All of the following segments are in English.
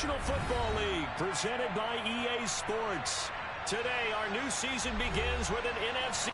National Football League, presented by EA Sports. Today, our new season begins with an NFC.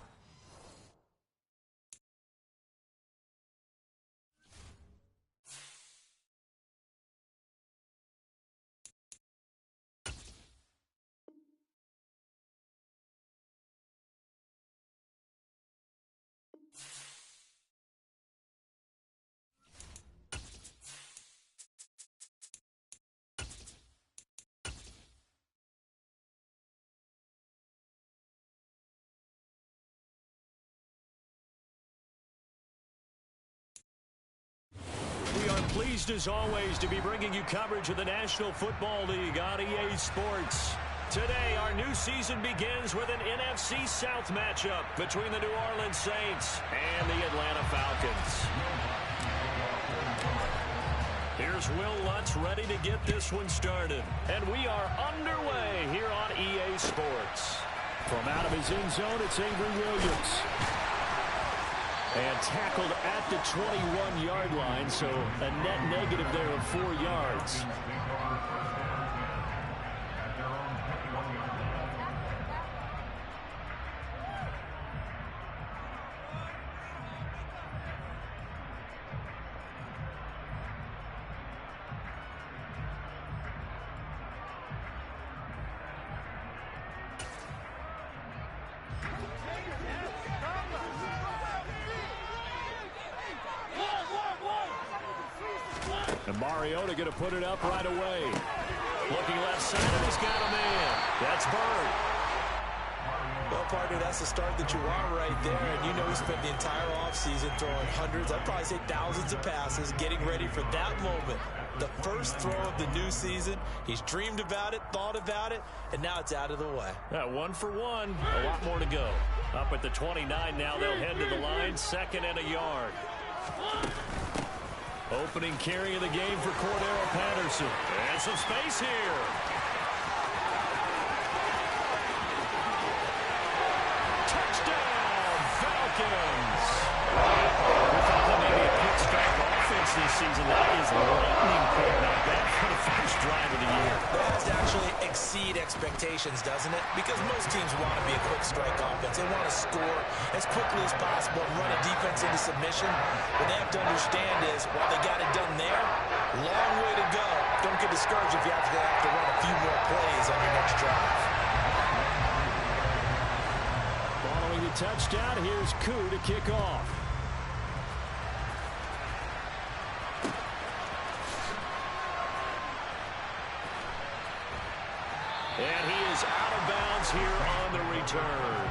Pleased as always to be bringing you coverage of the National Football League on EA Sports. Today, our new season begins with an NFC South matchup between the New Orleans Saints and the Atlanta Falcons. Here's Will Lutz ready to get this one started. And we are underway here on EA Sports. From out of his end zone, it's Avery Williams. And tackled at the 21-yard line, so a net negative there of 4 yards. And Mariota going to put it up right away. Looking left side, and he's got a man. That's Bird. Well, partner, that's the start that you want right there. And you know he spent the entire offseason throwing hundreds, I'd probably say thousands of passes, getting ready for that moment. The first throw of the new season. He's dreamed about it, thought about it, and now it's out of the way. 1 for 1. A lot more to go. Up at the 29 now, they'll head to the line. 2nd and a yard. Opening carry of the game for Cordero Patterson. And some space here. Touchdown, Falcons. We thought that maybe a pick strike offense this season. That is lightning quick. Not bad for the first drive of the year. That has to actually exceed expectations, doesn't it? Because most teams want to be a quick strike offense. They want to score as quickly as possible and run a defense into submission. What they have to understand is, while they got it done there, long way to go. Don't get discouraged if you have to run a few more plays on your next drive. Following the touchdown, here's Koo to kick off. And he is out of bounds here on the return.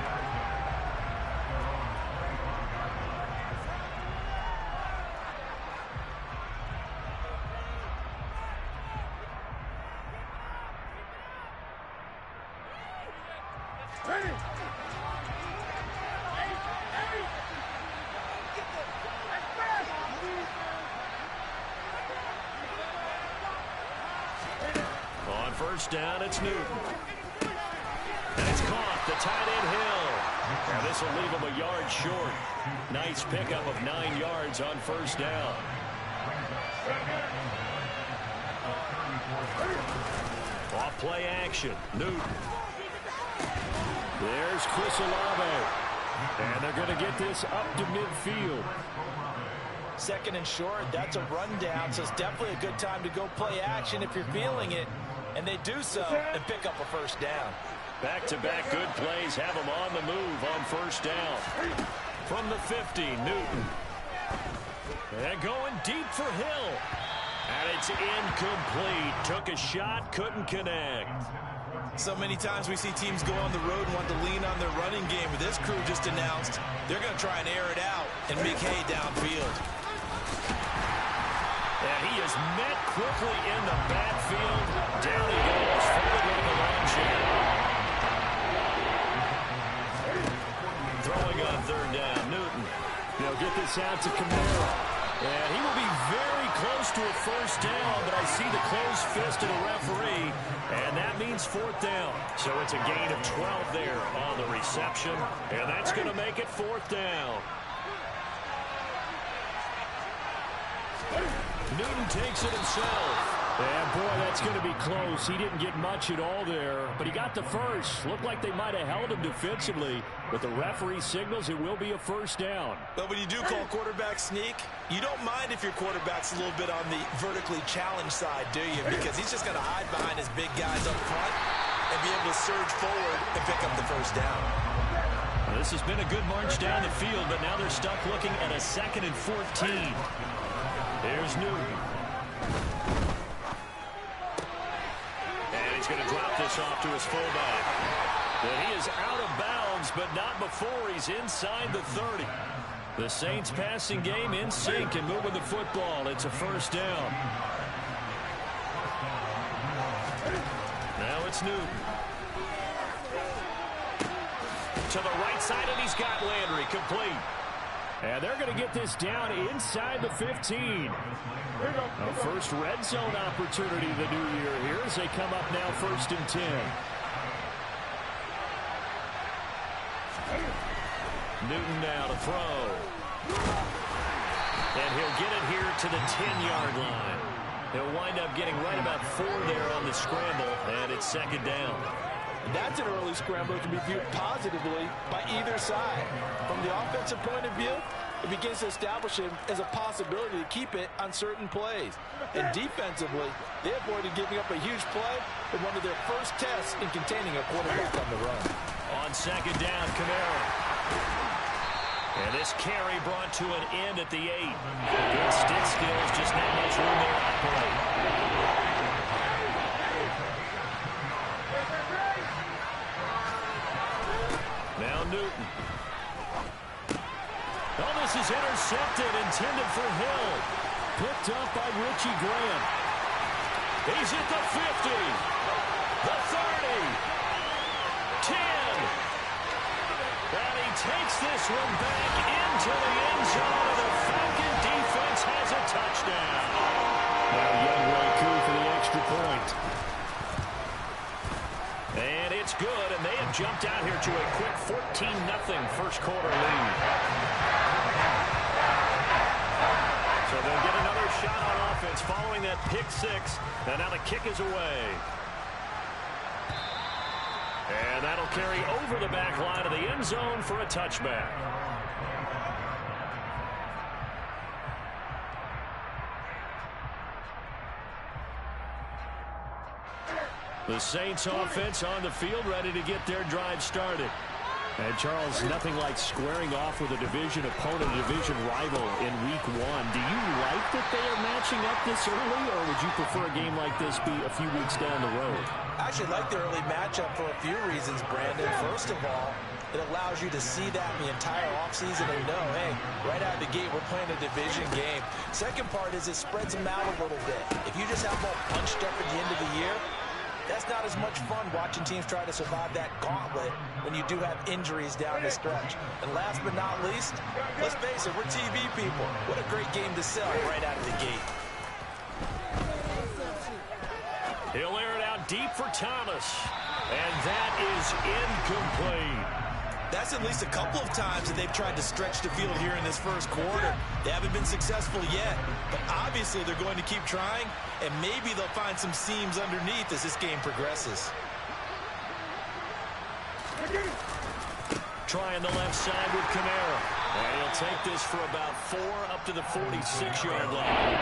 On first down, it's Newton. And it's caught, the tight end Hill. Now this will leave him a yard short. Nice pickup of 9 yards on first down. Off play action, Newton. There's Chris Olave. And they're going to get this up to midfield. 2nd and short, that's a rundown, so it's definitely a good time to go play action if you're feeling it. And they do so and pick up a first down. Back-to-back good plays have them on the move on first down. From the 50, Newton. And going deep for Hill. And it's incomplete. Took a shot, couldn't connect. So many times we see teams go on the road and want to lean on their running game. But this crew just announced they're going to try and air it out and make hay downfield. And he is met quickly in the backfield. Down he goes, forward like a long shot. Throwing on third down, Newton. They'll get this out to Camara. And he will be very close to a first down, but I see the closed fist of the referee, and that means 4th down. So it's a gain of 12 there on the reception, and that's going to make it 4th down. Newton takes it himself. And, boy, that's going to be close. He didn't get much at all there, but he got the first. Looked like they might have held him defensively, but the referee signals it will be a first down. But when you do call quarterback sneak, you don't mind if your quarterback's a little bit on the vertically challenged side, do you? Because he's just going to hide behind his big guys up front and be able to surge forward and pick up the first down. Well, this has been a good march down the field, but now they're stuck looking at a 2nd and 14. Here's Newton. And he's going to drop this off to his fullback. And he is out of bounds, but not before he's inside the 30. The Saints passing game in sync and moving the football. It's a first down. Now it's Newton. To the right side, and he's got Landry complete. And they're going to get this down inside the 15. A first red zone opportunity the new year here as they come up now 1st and 10. Newton now to throw. And he'll get it here to the 10-yard line. He'll wind up getting right about 4 there on the scramble, and it's 2nd down. That's an early scramble that can be viewed positively by either side. From the offensive point of view, it begins to establish him as a possibility to keep it on certain plays. And defensively, they avoided giving up a huge play in one of their first tests in containing a quarterback on the run. On 2nd down, Kamara. And this carry brought to an end at the 8. Good stick skills, just not much room there to operate. Now Newton. Oh, this is intercepted, intended for Hill. Picked up by Richie Graham. He's at the 50. The 30. 10. And he takes this one back into the end zone, and the Falcon defense has a touchdown. Now Youngway coup for the extra point. And it's good, and they have jumped out here to a quick 14-0 first quarter lead. So they'll get another shot on offense following that pick 6, and now the kick is away. And that'll carry over the back line of the end zone for a touchback. The Saints offense on the field, ready to get their drive started. And, Charles, nothing like squaring off with a division opponent, a division rival in Week 1. Do you like that they are matching up this early, or would you prefer a game like this be a few weeks down the road? I actually like the early matchup for a few reasons, Brandon. First of all, it allows you to see that in the entire offseason and know, hey, right out of the gate, we're playing a division game. Second part is it spreads them out a little bit. If you just have them all punched up at the end of the year, that's not as much fun watching teams try to survive that gauntlet when you do have injuries down the stretch. And last but not least, let's face it, we're TV people. What a great game to sell right out of the gate. He'll air it out deep for Thomas. And that is incomplete. That's at least a couple of times that they've tried to stretch the field here in this first quarter. They haven't been successful yet, but obviously they're going to keep trying, and maybe they'll find some seams underneath as this game progresses. Trying the left side with Kamara. And he'll take this for about 4 up to the 46-yard line.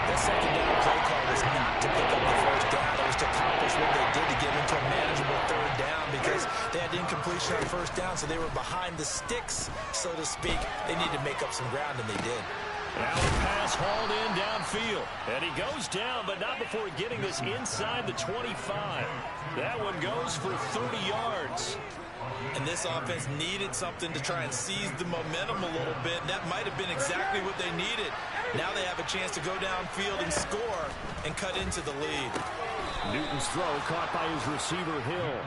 That second down play call was not to pick up the first down. It was to accomplish what they did to get into a manageable third down because they had incompletion on first down, so they were behind the sticks, so to speak. They needed to make up some ground, and they did. Now the pass hauled in downfield. And he goes down, but not before getting this inside the 25. That one goes for 30 yards. And this offense needed something to try and seize the momentum a little bit, and that might have been exactly what they needed. Now they have a chance to go downfield and score and cut into the lead. Newton's throw caught by his receiver, Hill.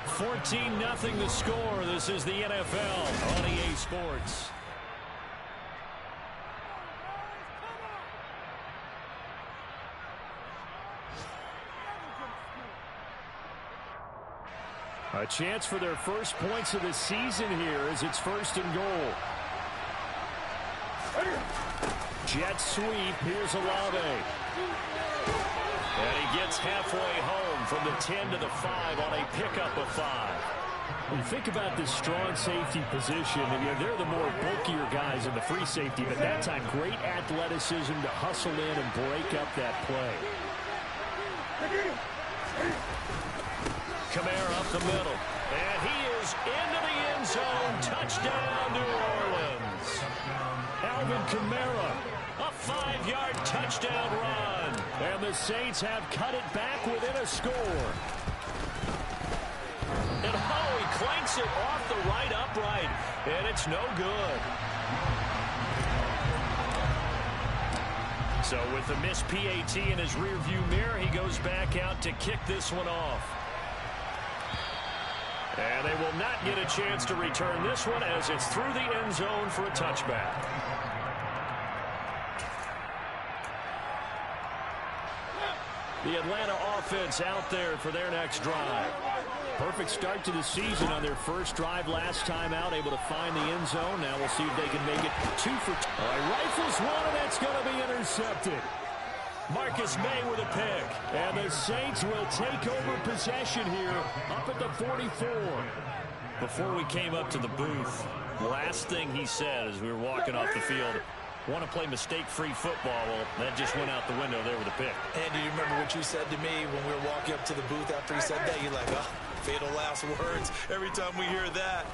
14-0 the score. This is the NFL on EA Sports. A chance for their first points of the season here as it's 1st and goal. Jet sweep. Here's Olave. And he gets halfway home from the 10 to the 5 on a pickup of 5. When you think about this strong safety position, they're the more bulkier guys in the free safety, but that time great athleticism to hustle in and break up that play. Kamara up the middle. And he is into the end zone. Touchdown, New Orleans. Alvin Kamara, a 5-yard touchdown run. And the Saints have cut it back within a score. And he clanks it off the right upright. And it's no good. So with the missed PAT in his rearview mirror, he goes back out to kick this one off. And they will not get a chance to return this one as it's through the end zone for a touchback. The Atlanta offense out there for their next drive. Perfect start to the season on their first drive last time out, able to find the end zone. Now we'll see if they can make it 2 for 2. Rifles one, and it's going to be intercepted. Marcus May with a pick. And the Saints will take over possession here up at the 44. Before we came up to the booth, last thing he said as we were walking off the field, want to play mistake-free football. Well, that just went out the window there with a pick. And do you remember what you said to me when we were walking up to the booth after he said that? You're like, oh, fatal last words. Every time we hear that,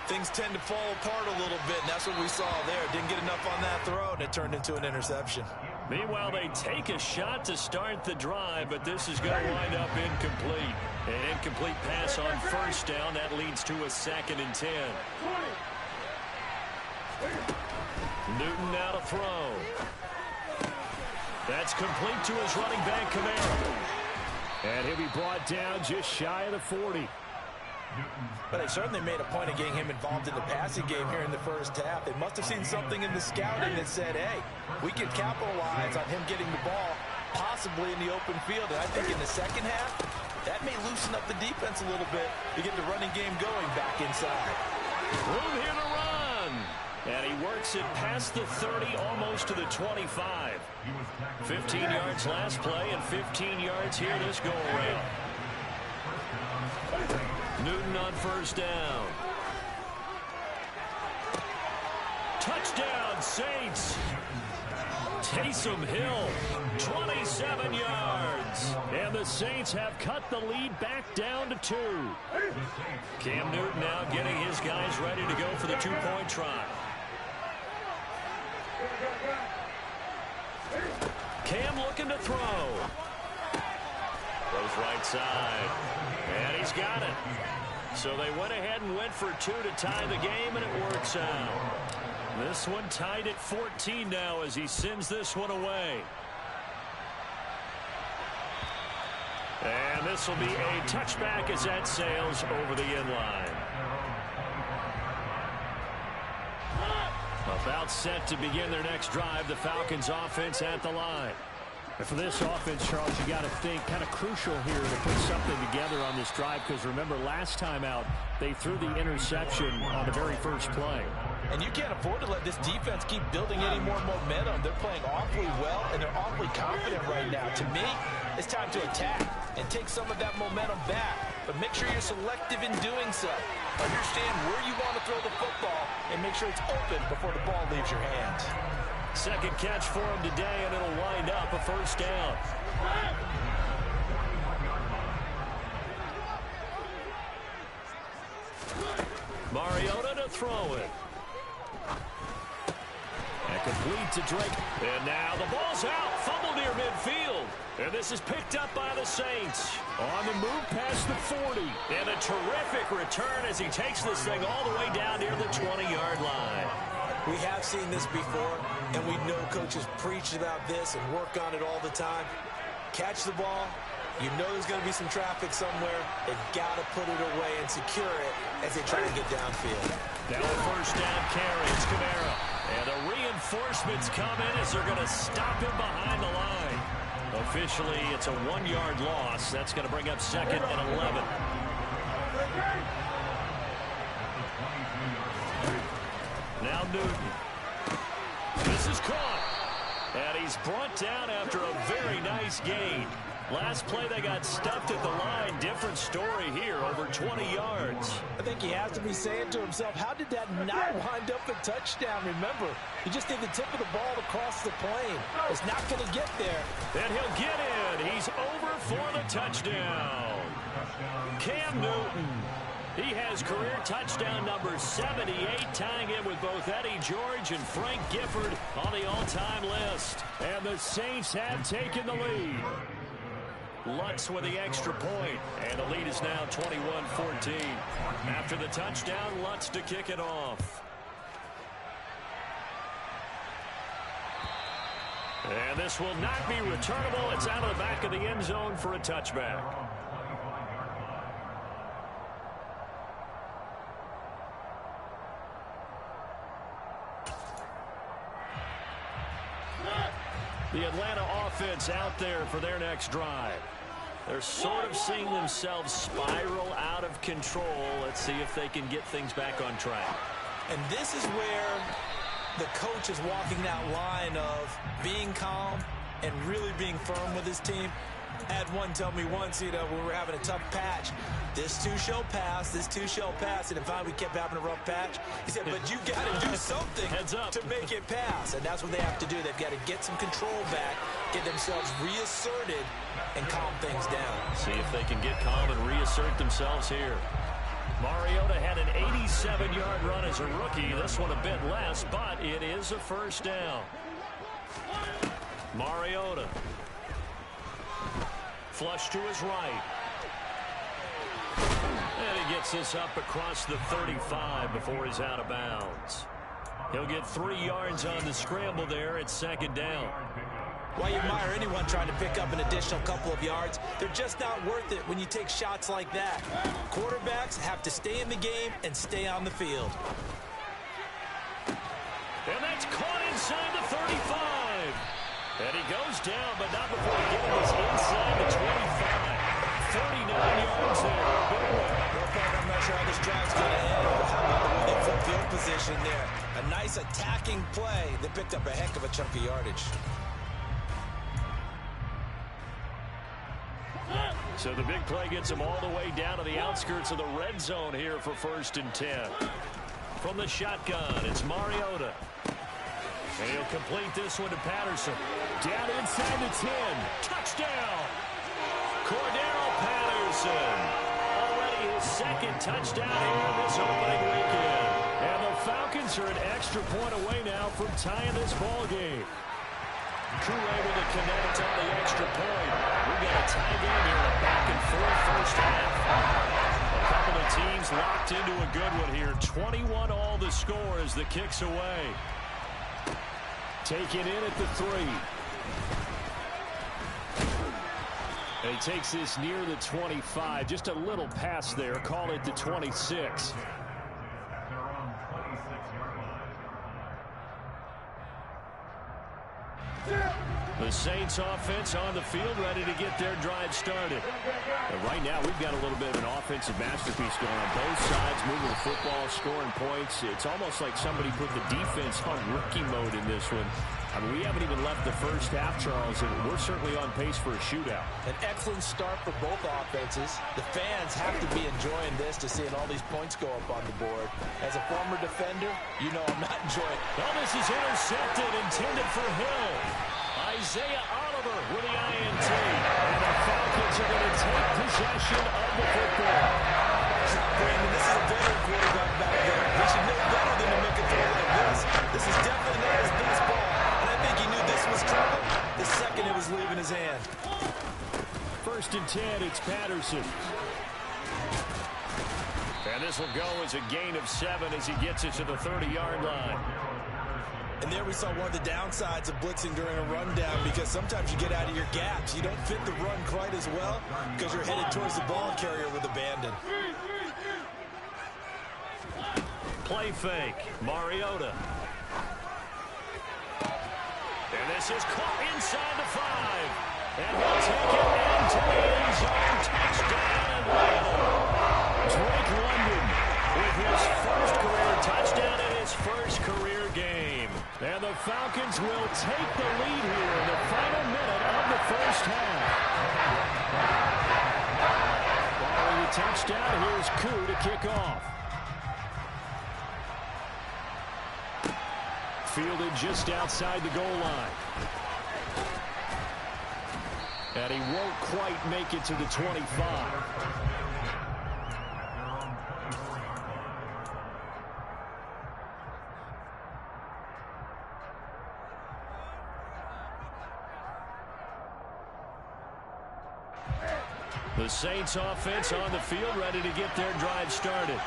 things tend to fall apart a little bit, and that's what we saw there. Didn't get enough on that throw, and it turned into an interception. Meanwhile, they take a shot to start the drive, but this is going to wind up incomplete. An incomplete pass on first down. That leads to a 2nd and 10. Newton now to throw. That's complete to his running back, Kamara. And he'll be brought down just shy of the 40. But they certainly made a point of getting him involved in the passing game here in the first half. They must have seen something in the scouting that said, hey, we can capitalize on him getting the ball possibly in the open field. And I think in the second half, that may loosen up the defense a little bit to get the running game going back inside. Room here to run. And he works it past the 30, almost to the 25. 15 yards last play and 15 yards here this go-around. Newton on first down. Touchdown, Saints. Taysom Hill, 27 yards. And the Saints have cut the lead back down to 2. Cam Newton now getting his guys ready to go for the 2-point try. Cam looking to throw. Goes right side. And he's got it. So they went ahead and went for 2 to tie the game, and it works out. This one tied at 14 now as he sends this one away. And this will be a touchback as that sails over the end line. About set to begin their next drive, the Falcons offense at the line. And for this offense, Charles, you got to think kind of crucial here to put something together on this drive, because remember last time out they threw the interception on the very first play. And you can't afford to let this defense keep building any more momentum. They're playing awfully well, and they're awfully confident right now. To me, it's time to attack and take some of that momentum back. But make sure you're selective in doing so. Understand where you want to throw the football and make sure it's open before the ball leaves your hands. Second catch for him today, and it'll wind up a first down. Mariota to throw it. And complete to Drake. And now the ball's out. Fumble near midfield. And this is picked up by the Saints. On the move past the 40. And a terrific return as he takes this thing all the way down near the 20-yard line. We have seen this before, and we know coaches preach about this and work on it all the time. Catch the ball. You know there's going to be some traffic somewhere. They've got to put it away and secure it as they try to get downfield. Now a first down carry. It's Kamara. And the reinforcements come in as they're going to stop him behind the line. Officially, it's a 1-yard loss. That's going to bring up 2nd and 11. Now Newton. This is caught. brought down after a very nice gain. Last play, they got stuffed at the line. Different story here, over 20 yards. I think he has to be saying to himself, how did that not wind up a touchdown? Remember, he just did the tip of the ball across the plane. It's not going to get there. And he'll get in. He's over for the touchdown. Cam Newton. He has career touchdown number 78, tying in with both Eddie George and Frank Gifford on the all-time list. And the Saints have taken the lead. Lutz with the extra point, and the lead is now 21-14. After the touchdown, Lutz to kick it off. And this will not be returnable. It's out of the back of the end zone for a touchback. The Atlanta offense out there for their next drive. They're sort of seeing themselves spiral out of control. Let's see if they can get things back on track. And this is where the coach is walking that line of being calm and really being firm with his team. I had one tell me once, when we were having a tough patch, this too shall pass, this too shall pass. And if we kept having a rough patch, he said, but you got to do something to make it pass. And that's what they have to do. They've got to get some control back, get themselves reasserted, and calm things down. See if they can get calm and reassert themselves here. Mariota had an 87-yard run as a rookie. This one a bit less, but it is a first down. Mariota. Flush to his right. And he gets this up across the 35 before he's out of bounds. He'll get 3 yards on the scramble there. It's second down. Why you admire anyone trying to pick up an additional couple of yards? They're just not worth it when you take shots like that. Quarterbacks have to stay in the game and stay on the field. And that's caught inside the 35. And he goes down, but not before getting this inside the 25. 49 yards there. I'm not sure how this drive's going to end, but how about the way they flip field position there? A nice attacking play that picked up a heck of a chunk of yardage. So the big play gets him all the way down to the outskirts of the red zone here for 1st and 10. From the shotgun, it's Mariota. And he'll complete this one to Patterson. Down inside the 10. Touchdown! Cordero Patterson. Already his second touchdown here this opening weekend. And the Falcons are an extra point away now from tying this ball game. Crew able to connect on the extra point. We've got a tie game here, a back-and-forth first half. A couple of teams locked into a good one here. 21 all the score as the kick's away. Taken in at the 3. And he takes this near the 25. Just a little pass there. Call it the 26. The Saints offense on the field, ready to get their drive started. And right now, we've got a little bit of an offensive masterpiece going on both sides, moving the football, scoring points. It's almost like somebody put the defense on rookie mode in this one. I mean, we haven't even left the first half, Charles, and we're certainly on pace for a shootout. An excellent start for both offenses. The fans have to be enjoying this to seeing all these points go up on the board. As a former defender, you know I'm not enjoying it. Well, this is intercepted, intended for Hill. Isaiah Oliver with the INT. And the Falcons are going to take possession of the football. Brandon, this is a veteran quarterback back there. He should know better than to make a throw like this. This is definitely not his best ball. And I think he knew this was trouble the second it was leaving his hand. 1st and 10, it's Patterson. And this will go as a gain of 7 as he gets it to the 30-yard line. And there we saw one of the downsides of blitzing during a rundown, because sometimes you get out of your gaps. You don't fit the run quite as well because you're headed towards the ball carrier with abandon. Play fake. Mariota. And this is caught inside the 5. And he'll take it into the end zone. Touchdown Atlanta. Drake London with his first career touchdown in his first career game. And the the Falcons will take the lead here in the final minute of the first half. Following the touchdown, here's Koo to kick off. Fielded just outside the goal line. And he won't quite make it to the 25. The Saints offense on the field, ready to get their drive started.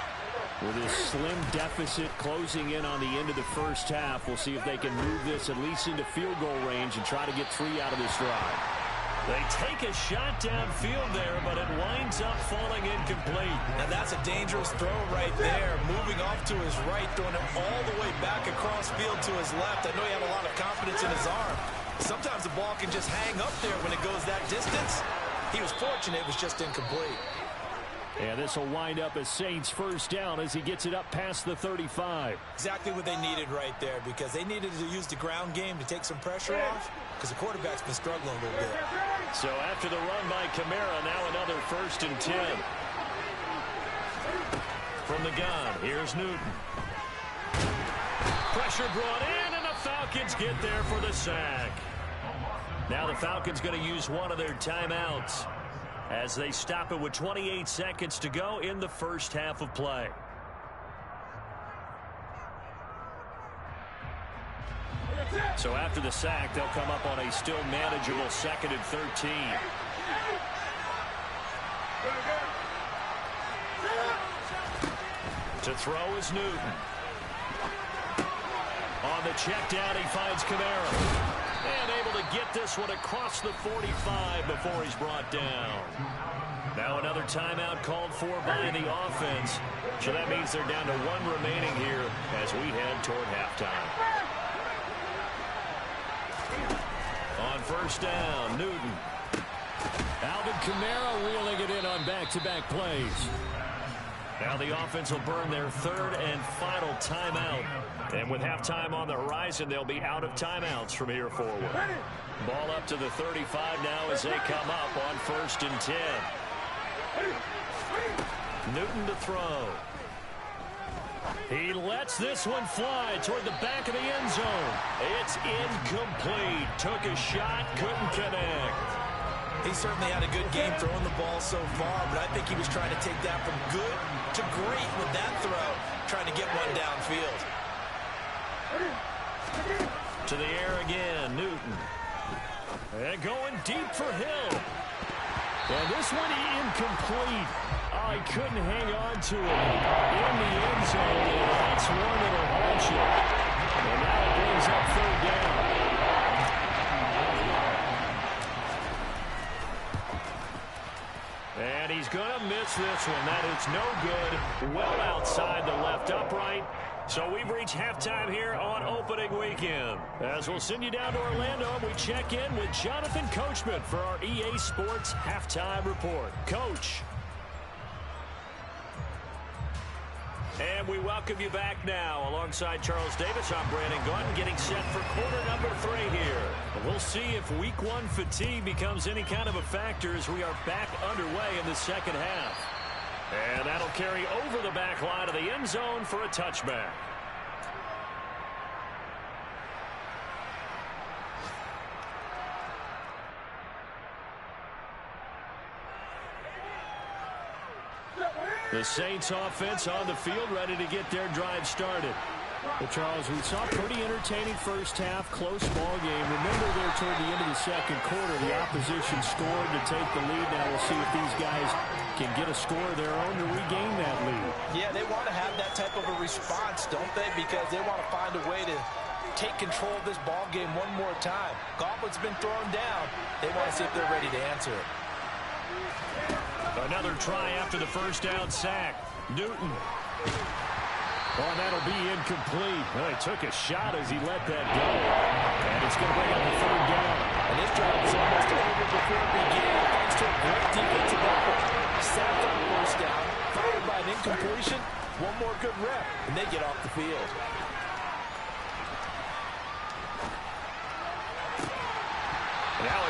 With this slim deficit closing in on the end of the first half, we'll see if they can move this at least into field goal range and try to get 3 out of this drive. They take a shot downfield there, but it winds up falling incomplete. Now that's a dangerous throw right there. Moving off to his right, throwing it all the way back across field to his left. I know he had a lot of confidence in his arm. Sometimes the ball can just hang up there when it goes that distance. He was fortunate it was just incomplete. And this will wind up as Saints first down as he gets it up past the 35. Exactly what they needed right there, because they needed to use the ground game to take some pressure off, because the quarterback's been struggling a little bit. So after the run by Kamara, now another 1st and 10. From the gun, here's Newton. Pressure brought in, and the Falcons get there for the sack. Now the Falcons going to use one of their timeouts as they stop it with 28 seconds to go in the first half of play. So after the sack, they'll come up on a still manageable 2nd and 13. To throw is Newton. On the check down, he finds Kamara. And able to get this one across the 45 before he's brought down. Now another timeout called for by the offense. So that means they're down to 1 remaining here as we head toward halftime. On first down, Newton. Alvin Kamara wheeling it in on back-to-back plays. Now the offense will burn their 3rd and final timeout. And with halftime on the horizon, they'll be out of timeouts from here forward. Ball up to the 35 now as they come up on 1st and 10. Newton to throw. He lets this one fly toward the back of the end zone. It's incomplete. Took a shot, couldn't connect. He certainly had a good game throwing the ball so far, but I think he was trying to take that from good to great with that throw, trying to get one downfield. To the air again, Newton. And going deep for Hill. And this one incomplete. Oh, he couldn't hang on to it in the end zone. And that's one that'll haunt you. And now it brings up 3rd down. And he's going to miss this one. That is no good. Well outside the left upright. So we've reached halftime here on opening weekend. As we'll send you down to Orlando, we check in with Jonathan Coachman for our EA Sports Halftime Report. Coach. And we welcome you back now. Alongside Charles Davis, I'm Brandon Gunn, getting set for quarter number 3 here. We'll see if week 1 fatigue becomes any kind of a factor as we are back underway in the second half. And that'll carry over the back line of the end zone for a touchback. The Saints offense on the field, ready to get their drive started. Well, Charles, we saw a pretty entertaining first half, close ball game. Remember there toward the end of the second quarter, the opposition scored to take the lead. Now we'll see if these guys can get a score of their own to regain that lead. Yeah, they want to have that type of a response, don't they? Because they want to find a way to take control of this ball game one more time. Gauntlet's been thrown down. They want to see if they're ready to answer it. Another try after the first down sack. Newton. Oh, that'll be incomplete. Well, he took a shot as he let that go. And it's going to bring up the 3rd down. And this drive was almost over before it began, thanks to a great defensive effort. Sacked on first down, followed by an incompletion. One more good rep, and they get off the field.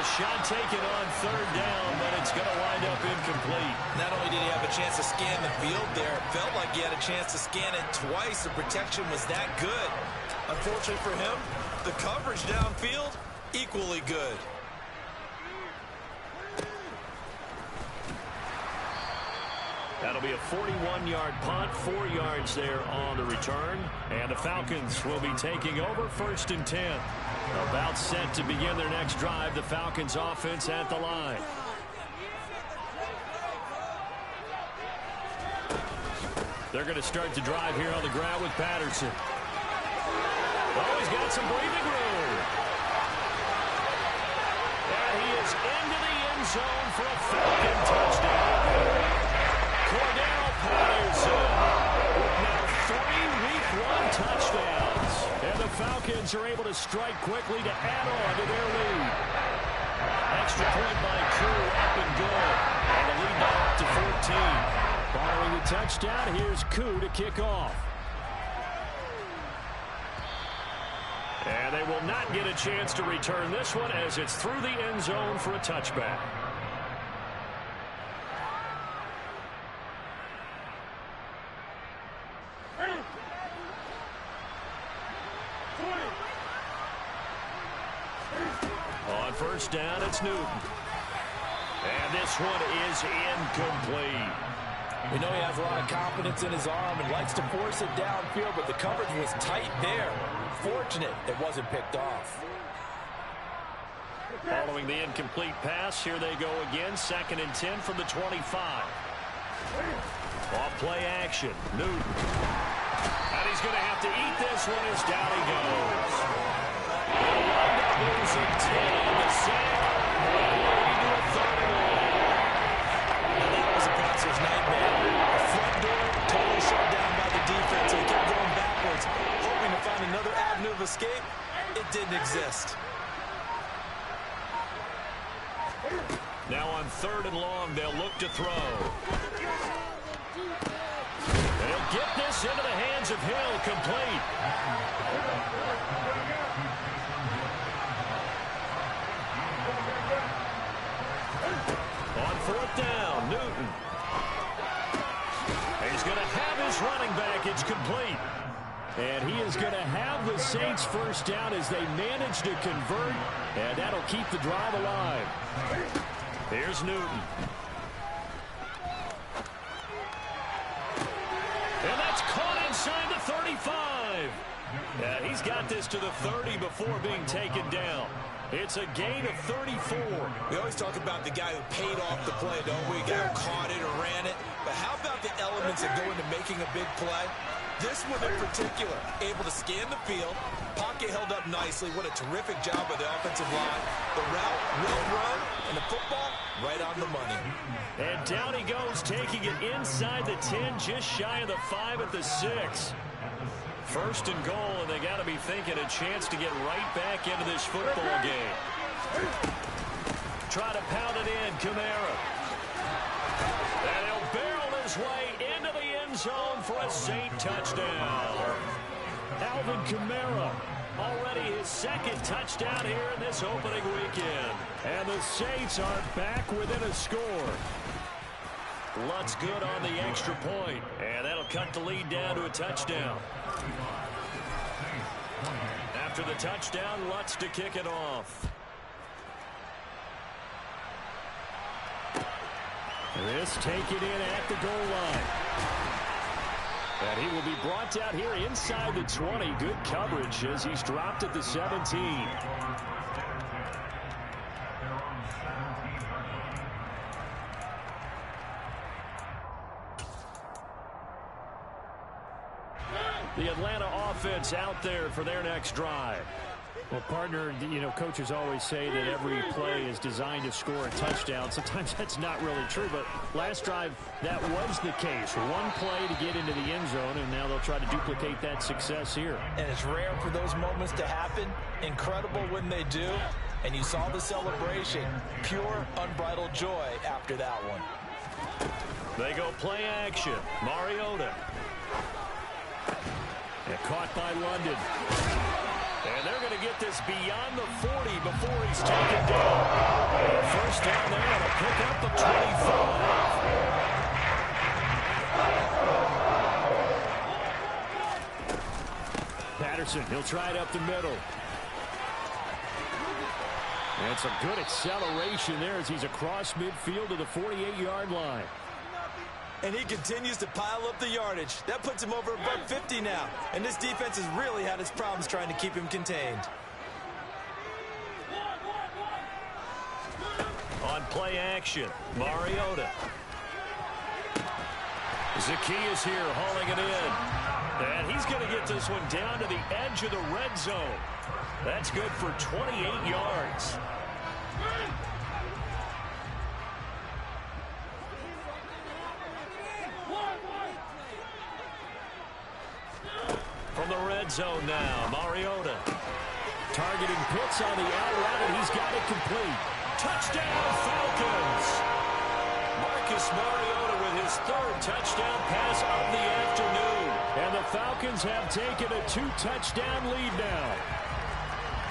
a shot taken on third down, but it's going to wind up incomplete. Not only did he have a chance to scan the field there, it felt like he had a chance to scan it twice. The protection was that good. Unfortunately for him, the coverage downfield, equally good. That'll be a 41-yard punt, 4 yards there on the return. And the Falcons will be taking over 1st and 10. About set to begin their next drive. The Falcons offense at the line. They're going to start the drive here on the ground with Patterson. Oh, he's got some breathing room. And he is into the end zone for a Falcon touchdown. Cordell Patterson with now 3 Week 1 touchdowns. And the Falcons are able to strike quickly to add on to their lead. Extra point by Koo, up and good. And the lead now up to 14. Following the touchdown, here's Koo to kick off. And they will not get a chance to return this one as it's through the end zone for a touchback. On first down, it's Newton. And this one is incomplete. We know he has a lot of confidence in his arm and likes to force it downfield, but the coverage was tight there. Fortunate it wasn't picked off. Following the incomplete pass, here they go again. 2nd and 10 from the 25. Off play action. Newton. And he's going to have to eat this one as down he goes. He'll wind up losing 10 on the sail. Leading to a 3rd and long. And that was a bouncer's nightmare. The front door totally shut down by the defense. They kept going backwards, hoping to find another avenue of escape. It didn't exist. Now on 3rd and long, they'll look to throw. They'll get this into the hands of Hill, complete. On 4th down, Newton. He's going to have his running back. It's complete. And he is going to have the Saints first down as they manage to convert. And that'll keep the drive alive. Here's Newton. And that's caught inside the 35. Yeah, he's got this to the 30 before being taken down. It's a gain of 34. We always talk about the guy who paid off the play, don't we? A guy who caught it or ran it. But how about the elements that go into making a big play? This one in particular, able to scan the field, pocket held up nicely. What a terrific job by the offensive line. The route, well run, and the football, right on the money. And down he goes, taking it inside the 10, just shy of the 5 at the 6. 1st and goal, and they got to be thinking a chance to get right back into this football game. Try to pound it in, Kamara. And he'll barrel his way into the end zone for a Saint touchdown. Alvin Kamara, already his 2nd touchdown here in this opening weekend. And the Saints are back within a score. Lutz good on the extra point, and that'll cut the lead down to a touchdown. After the touchdown, Lutz to kick it off. This taken in at the goal line. And he will be brought out here inside the 20. Good coverage as he's dropped at the 17. The Atlanta offense out there for their next drive. Well, partner, you know, coaches always say that every play is designed to score a touchdown. Sometimes that's not really true, but last drive, that was the case. One play to get into the end zone, and now they'll try to duplicate that success here. And it's rare for those moments to happen. Incredible when they do. And you saw the celebration. Pure, unbridled joy after that one. They go play action. Mariota. And caught by London. And they're going to get this beyond the 40 before he's taken down. First down there and a pickup of 25. Patterson, he'll try it up the middle. And some good acceleration there as he's across midfield to the 48-yard line. And he continues to pile up the yardage. That puts him over above 50 now. And this defense has really had its problems trying to keep him contained. On play action, Mariota. Zacchaeus here hauling it in. And he's going to get this one down to the edge of the red zone. That's good for 28 yards. From the red zone now, Mariota. Targeting Pitts on the out route, and he's got it complete. Touchdown, Falcons! Marcus Mariota with his third touchdown pass of the afternoon. And the Falcons have taken a 2-touchdown lead now.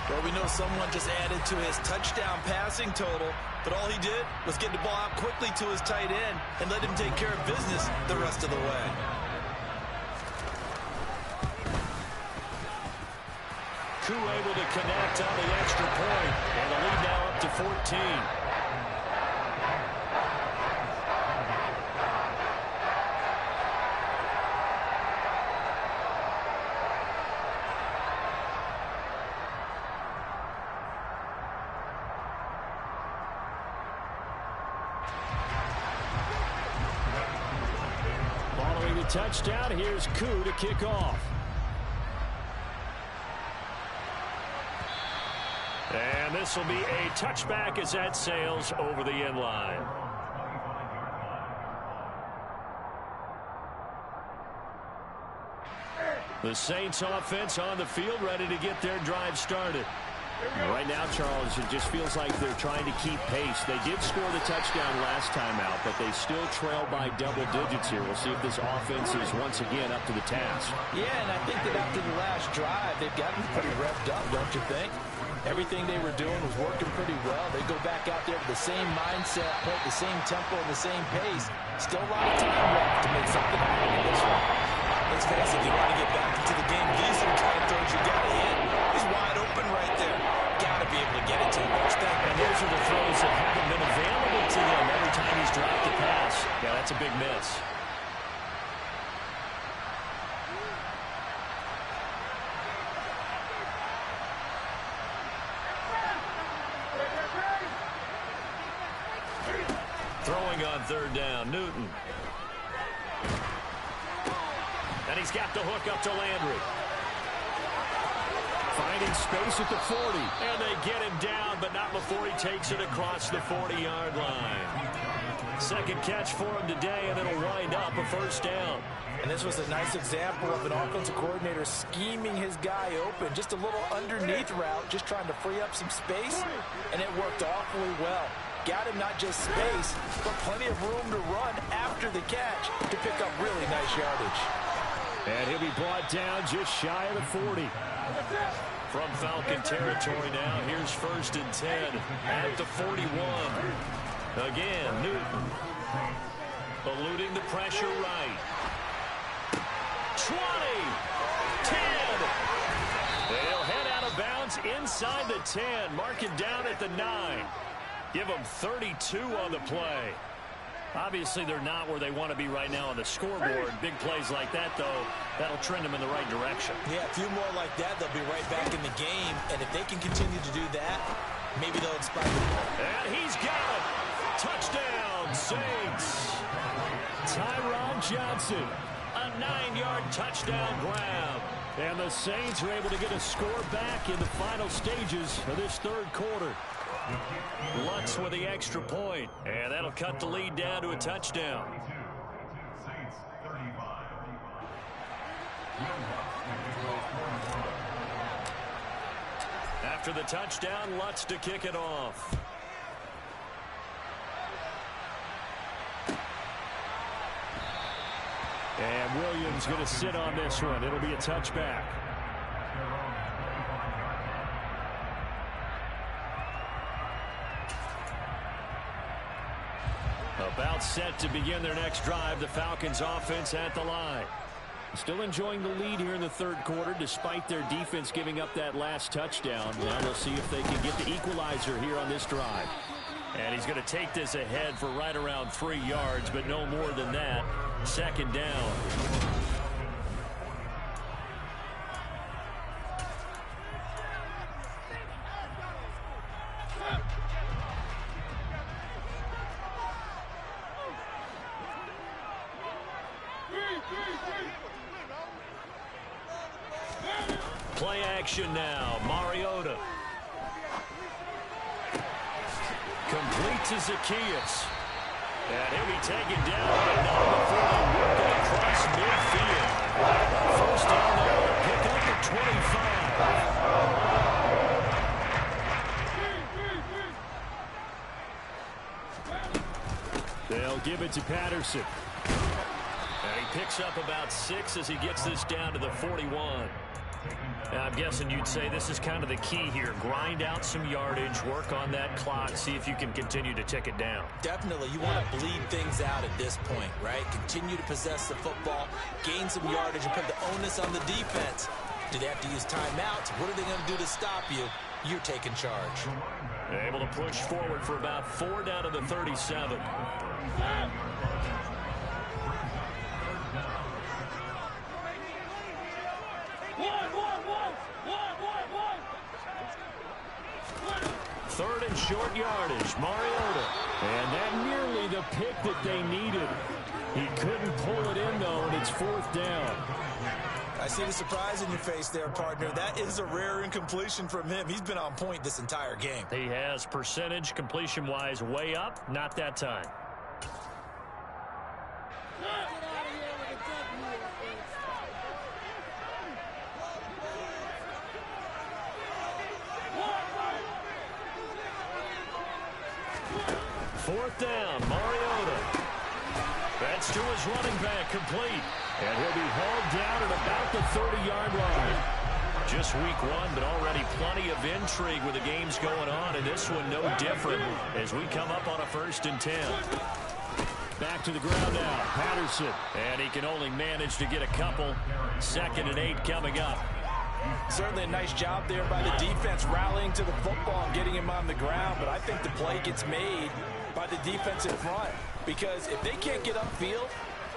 Well, we know someone just added to his touchdown passing total, but all he did was get the ball out quickly to his tight end and let him take care of business the rest of the way. Koo able to connect on the extra point, and the lead now up to 14. Following the touchdown, here's Koo to kick off. And this will be a touchback as that sails over the end line. The Saints offense on the field ready to get their drive started. Right now, Charles, it just feels like they're trying to keep pace. They did score the touchdown last time out, but they still trail by double digits here. We'll see if this offense is once again up to the task. Yeah, and I think that after the last drive, they've gotten pretty revved up, don't you think? Everything they were doing was working pretty well. They go back out there with the same mindset, play at the same tempo, and the same pace. Still a lot of time left to make something happen in this one. Let's face it, if you want to get back into the game, these are the kind of throws you got to hit. He's wide open right there. Got to be able to get it to him. And those are the throws that haven't been available to him every time he's dropped the pass. Yeah, that's a big miss. Throwing on third down, Newton. And he's got the hook up to Landry. Finding space at the 40. And they get him down, but not before he takes it across the 40-yard line. Second catch for him today, and it'll wind up a first down. And this was a nice example of an offensive coordinator scheming his guy open. Just a little underneath route, just trying to free up some space, and it worked awfully well. Got him not just space, but plenty of room to run after the catch to pick up really nice yardage. And he'll be brought down just shy of the 40. From Falcon territory now, here's 1st and 10 at the 41. Again, Newton eluding the pressure right. 20, 10. They'll head out of bounds inside the 10, mark it down at the 9. Give them 32 on the play. Obviously, they're not where they want to be right now on the scoreboard. Big plays like that, though, that'll trend them in the right direction. Yeah, a few more like that, they'll be right back in the game. And if they can continue to do that, maybe they'll inspire them. And he's got it. Touchdown, Saints. Tyron Johnson, a 9-yard touchdown grab. And the Saints are able to get a score back in the final stages of this third quarter. Lutz with the extra point, and that'll cut the lead down to a touchdown. After the touchdown, Lutz to kick it off. And Williams going to sit on this one. It'll be a touchback. gets set to begin their next drive. The Falcons offense at the line. Still enjoying the lead here in the third quarter despite their defense giving up that last touchdown. Now we'll see if they can get the equalizer here on this drive. And he's going to take this ahead for right around 3 yards, but no more than that. Second down. Play action now. Mariota. Complete to Zacchaeus. And he'll be taken down by number 40, working across midfield. First down there to pick up the 25. They'll give it to Patterson. And he picks up about 6 as he gets this down to the 41. Now, I'm guessing you'd say this is kind of the key here. Grind out some yardage, work on that clock, see if you can continue to tick it down. Definitely. You want to bleed things out at this point, right? Continue to possess the football, gain some yardage, and put the onus on the defense. Do they have to use timeouts? What are they going to do to stop you? You're taking charge. Able to push forward for about 4 down to the 37. Third and short yardage, Mariota. And that nearly the pick that they needed. He couldn't pull it in, though, and it's 4th down. I see the surprise in your face there, partner. That is a rare incompletion from him. He's been on point this entire game. He has percentage, completion-wise, way up. Not that time. Fourth down, Mariota. That's to his running back, complete. And he'll be hauled down at about the 30-yard line. Just week 1, but already plenty of intrigue with the games going on, and this one no different as we come up on a 1st and 10. Back to the ground now, Patterson. And he can only manage to get a couple. 2nd and 8 coming up. Certainly a nice job there by the defense rallying to the football and getting him on the ground, but I think the play gets made by the defense in front, because if they can't get upfield,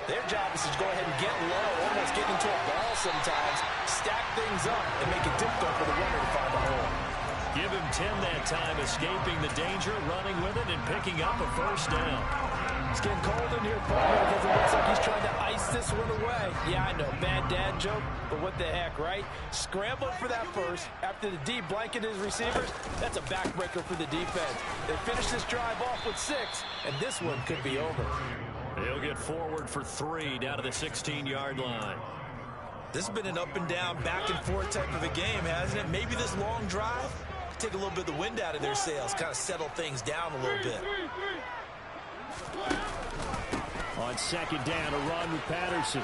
their job is to go ahead and get low, almost get into a ball sometimes, stack things up, and make it difficult for the runner to find a hole. Give him 10 that time, escaping the danger, running with it, and picking up a 1st down. It's getting cold in here, partner, because it looks like he's trying to ice this one away. Yeah, I know, bad dad joke, but what the heck, right? Scrambled for that first. After the D blanketed his receivers, that's a backbreaker for the defense. They finish this drive off with 6, and this one could be over. He'll get forward for 3 down to the 16-yard line. This has been an up and down, back and forth type of a game, hasn't it? Maybe this long drive take a little bit of the wind out of their sails, kind of settle things down a little bit. On 2nd down, a run with Patterson.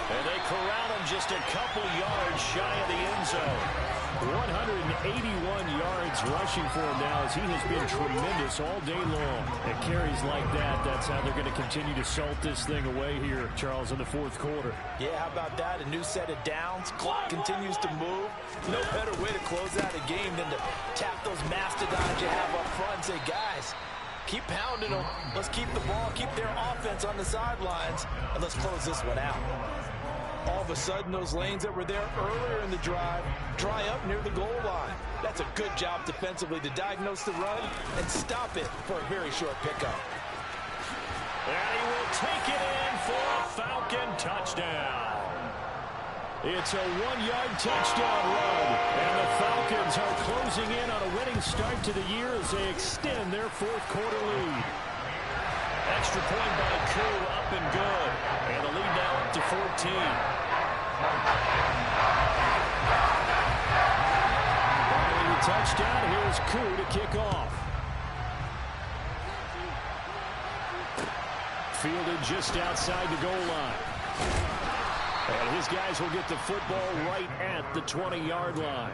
And they corral him just a couple yards shy of the end zone. 181 yards rushing for him now, as he has been tremendous all day long. At carries like that, that's how they're going to continue to salt this thing away here, Charles, in the 4th quarter. Yeah, how about that? A new set of downs. Clock continues to move. No better way to close out a game than to tap those mastodons you have up front and say, guys, keep pounding them. Let's keep the ball, keep their offense on the sidelines, and let's close this one out. All of a sudden, those lanes that were there earlier in the drive dry up near the goal line. That's a good job defensively to diagnose the run and stop it for a very short pickup. And he will take it in for a Falcon touchdown. It's a 1-yard touchdown run, and the Falcons are closing in on a winning start to the year as they extend their 4th quarter lead. Extra point by Koo, up and good, and the lead now up to 14. Following the touchdown, here's Koo to kick off. Fielded just outside the goal line. And his guys will get the football right at the 20-yard line.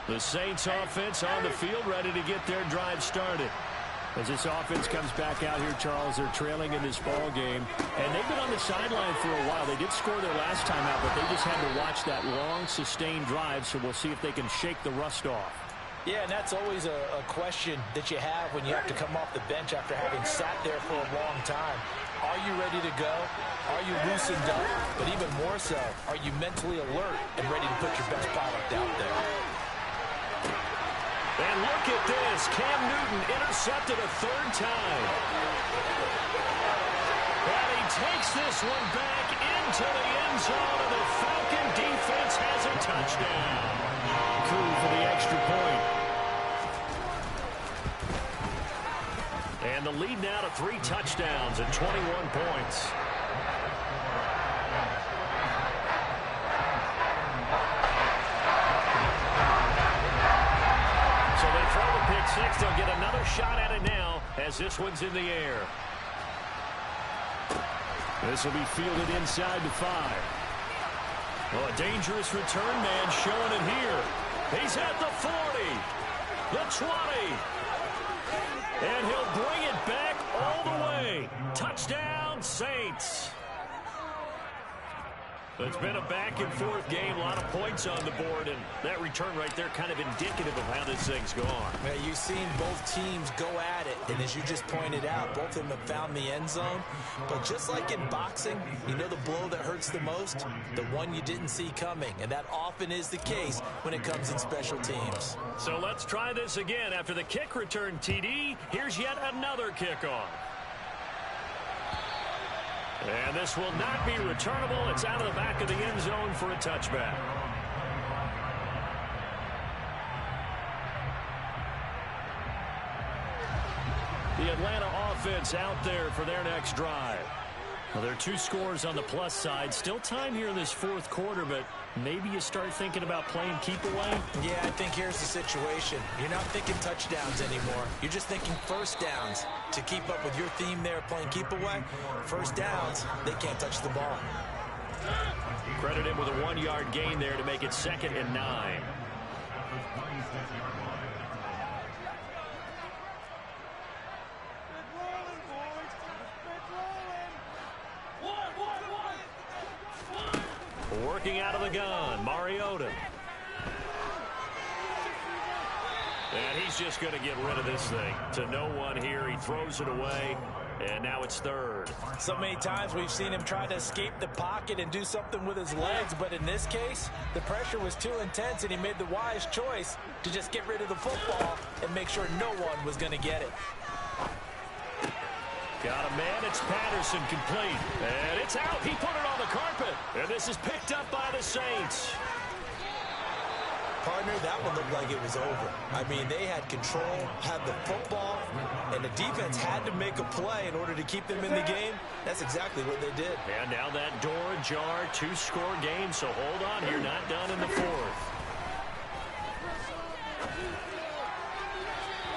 The Saints offense on the field, ready to get their drive started. As this offense comes back out here, Charles, they're trailing in this ball game. And they've been on the sideline for a while. They did score their last time out, but they just had to watch that long, sustained drive. So we'll see if they can shake the rust off. Yeah, and that's always a question that you have when you have to come off the bench after having sat there for a long time. Are you ready to go? Are you loosened up? But even more so, are you mentally alert and ready to put your best product out there? And look at this. Cam Newton intercepted a third time. And he takes this one back into the end zone, and the Falcon defense has a touchdown. Crew for the extra point. And the lead now to 3 touchdowns and 21 points. So they throw the pick six. They'll get another shot at it now as this one's in the air. This will be fielded inside the 5. Well, a dangerous return man showing it here. He's at the 40, the 20. And he'll bring it back all the way. Touchdown, Saints. It's been a back-and-forth game, a lot of points on the board, and that return right there kind of indicative of how this thing's gone. Man, you've seen both teams go at it, and as you just pointed out, both of them have found the end zone. But just like in boxing, you know the blow that hurts the most? The one you didn't see coming, and that often is the case when it comes in special teams. So let's try this again. After the kick return, TD, here's yet another kickoff. And this will not be returnable. It's out of the back of the end zone for a touchback. The Atlanta offense out there for their next drive. Well, there are 2 scores on the plus side. Still time here in this 4th quarter, but maybe you start thinking about playing keep away. Yeah, I think here's the situation. You're not thinking touchdowns anymore. You're just thinking first downs. To keep up with your theme there, playing keep away, first downs, they can't touch the ball. Credit him with a 1-yard gain there to make it 2nd and 9. Working out of the gun, Mariota. And he's just going to get rid of this thing. To no one here, he throws it away, and now it's 3rd. So many times we've seen him try to escape the pocket and do something with his legs, but in this case, the pressure was too intense, and he made the wise choice to just get rid of the football and make sure no one was going to get it. Got a man, it's Patterson, complete. And it's out, he put it on the carpet. And this is picked up by the Saints. Partner, that one looked like it was over. I mean, they had control, had the football, and the defense had to make a play in order to keep them in the game. That's exactly what they did. And now that door ajar, 2-score game, so hold on here, not done in the 4th.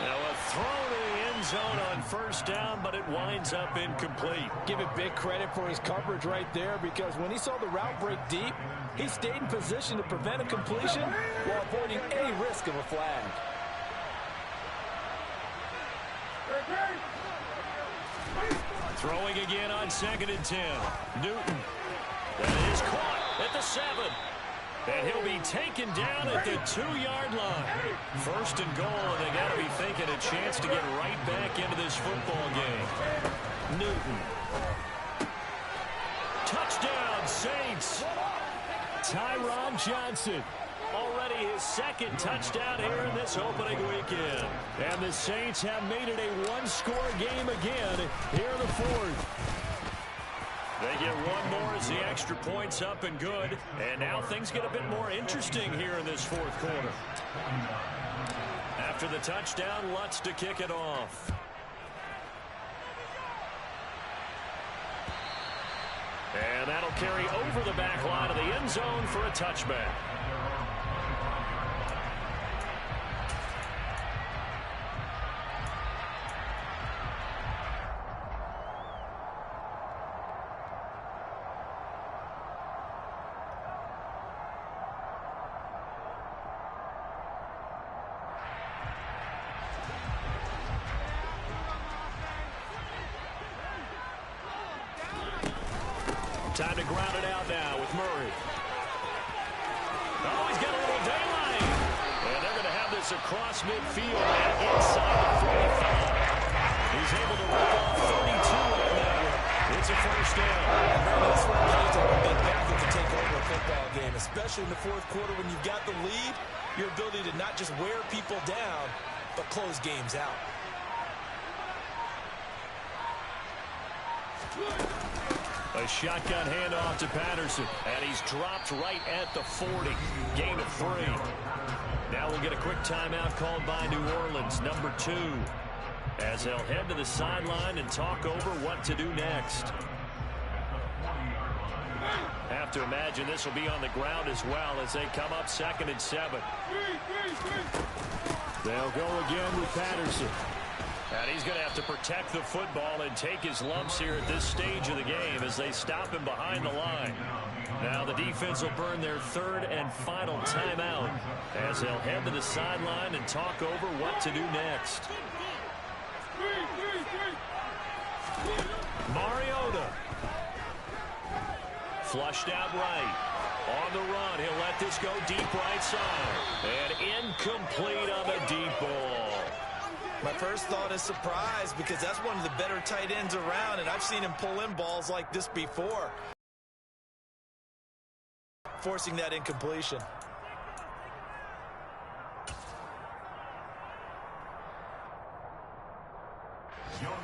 Now a throw to the end zone on first down, but it winds up incomplete. Give it big credit for his coverage right there, because when he saw the route break deep, he stayed in position to prevent a completion while avoiding any risk of a flag. Throwing again on 2nd and 10. Newton. That is caught at the 7. And he'll be taken down at the 2-yard line. 1st and goal, and they got to be thinking a chance to get right back into this football game. Newton. Touchdown, Saints. Tyron Johnson. Already his 2nd touchdown here in this opening weekend. And the Saints have made it a 1-score game again here in the 4th. They get one more as the extra point's up and good. And now things get a bit more interesting here in this 4th quarter. After the touchdown, Lutz to kick it off. And that'll carry over the back line of the end zone for a touchback. Time to ground it out now with Murray. Oh, he's got a little daylight. And they're going to have this across midfield and inside the 45. He's able to rip off 32 on that one. It's a first down. That's what it takes to have a big back that can take over a football game, especially in the fourth quarter when you've got the lead, your ability to not just wear people down, but close games out. A shotgun handoff to Patterson, and he's dropped right at the 40. Gain of 3. Now we'll get a quick timeout called by New Orleans, number 2, as they'll head to the sideline and talk over what to do next. Have to imagine this will be on the ground as well as they come up 2nd and 7. They'll go again with Patterson. And he's going to have to protect the football and take his lumps here at this stage of the game as they stop him behind the line. Now the defense will burn their 3rd and final timeout as they'll head to the sideline and talk over what to do next. Mariota. Flushed out right. On the run, he'll let this go deep right side. And incomplete on the deep ball. My first thought is surprise because that's one of the better tight ends around, and I've seen him pull in balls like this before. Forcing that incompletion.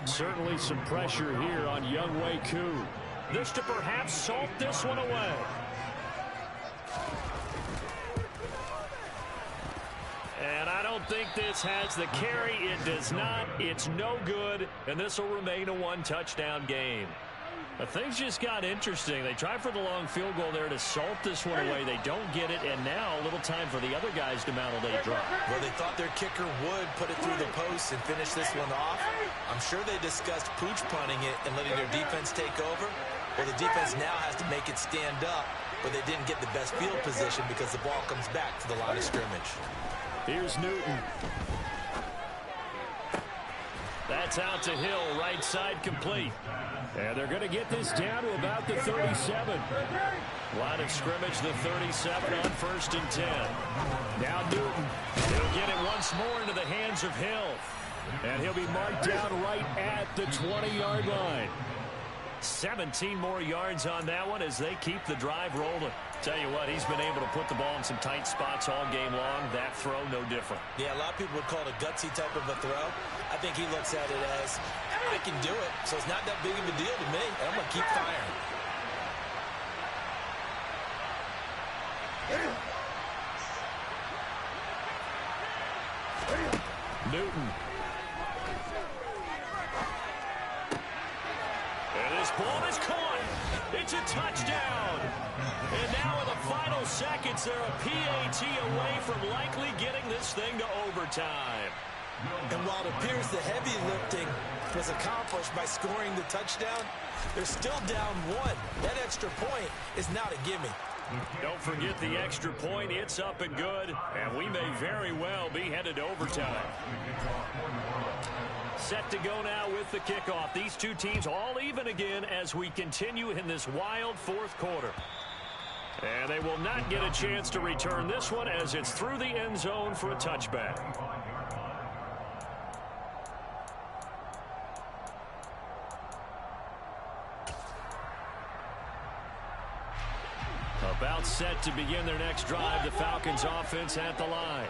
Certainly some pressure here on Younghoe Koo. This to perhaps salt this one away. And I don't think this has the carry. It does not. It's no good. And this will remain a 1-touchdown game. But things just got interesting. They tried for the long field goal there to salt this one away. They don't get it. And now a little time for the other guys to mount a late drop. Well, they thought their kicker would put it through the post and finish this one off. I'm sure they discussed pooch punting it and letting their defense take over. Well, the defense now has to make it stand up. But they didn't get the best field position because the ball comes back to the line of scrimmage. Here's Newton. That's out to Hill, right side complete. And they're going to get this down to about the 37. Line of scrimmage, the 37 on 1st and 10. Now Newton. He'll get it once more into the hands of Hill. And he'll be marked down right at the 20-yard line. 17 more yards on that one as they keep the drive rolling. Tell you what, he's been able to put the ball in some tight spots all game long. That throw, no different. Yeah, a lot of people would call it a gutsy type of a throw. I think he looks at it as, I can do it, so it's not that big of a deal to me, and I'm going to keep firing. Newton. And this ball is caught. It's a touchdown. And now in the final seconds, they're a PAT away from likely getting this thing to overtime. And while it appears the heavy lifting was accomplished by scoring the touchdown, they're still down 1. That extra point is not a gimme. Don't forget the extra point. It's up and good, and we may very well be headed to overtime. Set to go now with the kickoff. These two teams all even again as we continue in this wild fourth quarter. And they will not get a chance to return this one as it's through the end zone for a touchback. About set to begin their next drive, the Falcons offense at the line.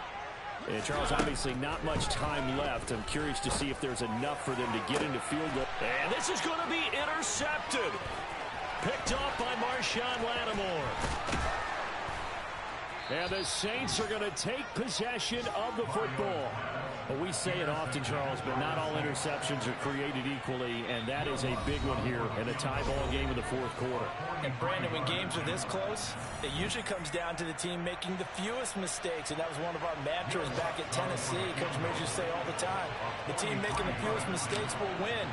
And Charles, obviously not much time left. I'm curious to see if there's enough for them to get into field goal. And this is going to be intercepted. Picked off by Marshawn Lattimore. And the Saints are going to take possession of the football. Well, we say it often, Charles, but not all interceptions are created equally, and that is a big one here in a tie ball game in the fourth quarter. And, Brandon, when games are this close, it usually comes down to the team making the fewest mistakes, and that was one of our mantras back at Tennessee. Coach Major used to say all the time, the team making the fewest mistakes will win.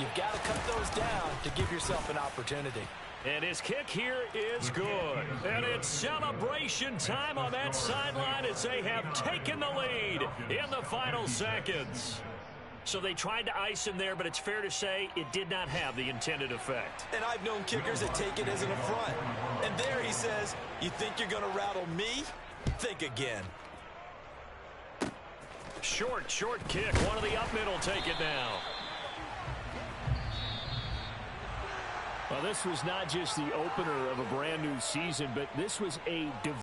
You've got to cut those down to give yourself an opportunity. And his kick here is good. And it's celebration time on that sideline as they have taken the lead in the final seconds. So they tried to ice him there, but it's fair to say it did not have the intended effect. And I've known kickers that take it as an affront. And there he says, you think you're going to rattle me? Think again. Short kick. One of the up middle take it now. Well, this was not just the opener of a brand new season, but this was a